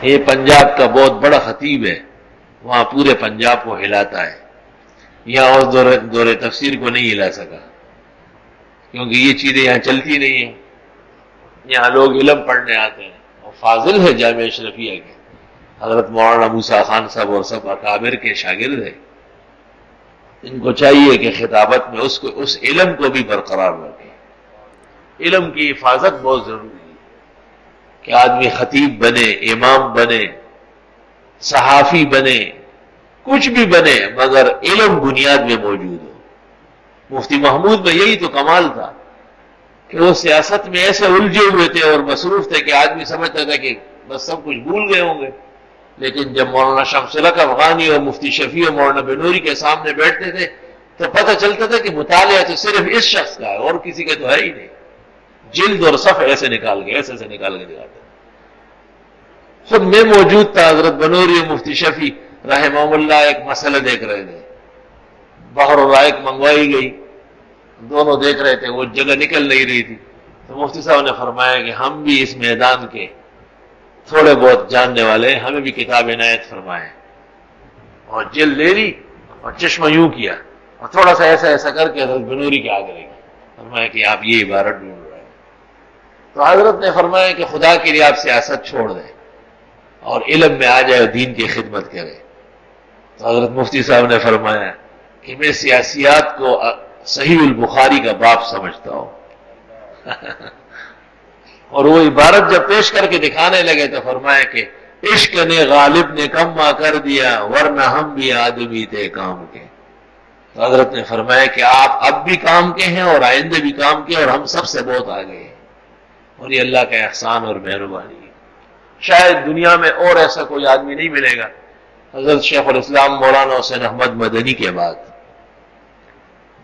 یہ پنجاب کا بہت بڑا خطیب ہے، وہاں پورے پنجاب کو ہلاتا ہے، یہاں اس دور تفسیر کو نہیں ہلا سکا کیونکہ یہ چیزیں یہاں چلتی نہیں ہیں، یہاں لوگ علم پڑھنے آتے ہیں، اور فاضل ہے جامعہ اشرفیہ کے، حضرت مولانا موسیٰ خان صاحب اور سب اکابر کے شاگرد ہیں، ان کو چاہیے کہ خطابت میں اس علم کو بھی برقرار رکھیں۔ علم کی حفاظت بہت ضروری ہے کہ آدمی خطیب بنے، امام بنے، صحافی بنے، کچھ بھی بنے، مگر علم بنیاد میں موجود ہو۔ مفتی محمود میں یہی تو کمال تھا کہ وہ سیاست میں ایسے الجھے ہوئے تھے اور مصروف تھے کہ آدمی سمجھتا تھا کہ بس سب کچھ بھول گئے ہوں گے، لیکن جب مولانا شمس الحق افغانی اور مفتی شفیع اور مولانا بنوری کے سامنے بیٹھتے تھے تو پتہ چلتا تھا کہ مطالعہ تو صرف اس شخص کا ہے اور کسی کا تو ہے ہی نہیں، جلد اور صفحے ایسے نکال کے دکھاتے۔ خود میں موجود تھا، حضرت بنوری اور مفتی شفیع رحمہ اللہ ایک مسئلہ دیکھ رہے تھے، بحر الرائق منگوائی گئی، دونوں دیکھ رہے تھے، وہ جگہ نکل نہیں رہی تھی، تو مفتی صاحب نے فرمایا کہ ہم بھی اس میدان کے تھوڑے بہت جاننے والے ہیں، ہمیں بھی کتاب عنایت فرمائیں، اور جلد لے لی اور چشمہ یوں کیا اور تھوڑا سا ایسا کر کے حضرت بنوری کے آگے رکھی، فرمایا کہ آپ یہ عبارت ڈھونڈ رہے ہیں۔ تو حضرت نے فرمایا کہ خدا کے لیے آپ سیاست چھوڑ دیں اور علم میں آ جائے اور دین کی خدمت کرے۔ تو حضرت مفتی صاحب نے فرمایا کہ میں سیاسیات کو صحیح البخاری کا باب سمجھتا ہوں اور وہ عبارت جب پیش کر کے دکھانے لگے تو فرمایا کہ عشق نے غالب نے کما کر دیا ورنہ ہم بھی آدمی تھے کام کے۔ تو حضرت نے فرمایا کہ آپ اب بھی کام کے ہیں اور آئندہ بھی کام کے، اور ہم سب سے بہت آگے ہیں، اور یہ اللہ کا احسان اور مہربانی ہے۔ شاید دنیا میں اور ایسا کوئی آدمی نہیں ملے گا حضرت شیخ الاسلام مولانا حسین احمد مدنی کے بعد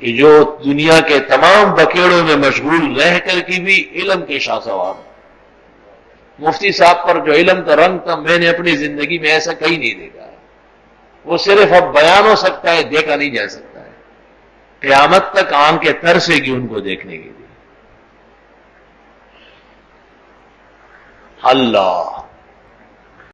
کہ جو دنیا کے تمام بکیڑوں میں مشغول رہ کر کی بھی علم کے شاہ سوار۔ مفتی صاحب پر جو علم کا رنگ تھا میں نے اپنی زندگی میں ایسا کہیں نہیں دیکھا ہے، وہ صرف اب بیان ہو سکتا ہے، دیکھا نہیں جا سکتا ہے، قیامت تک آنکھیں ترسے گی ان کو دیکھنے کے لیے۔ اللہ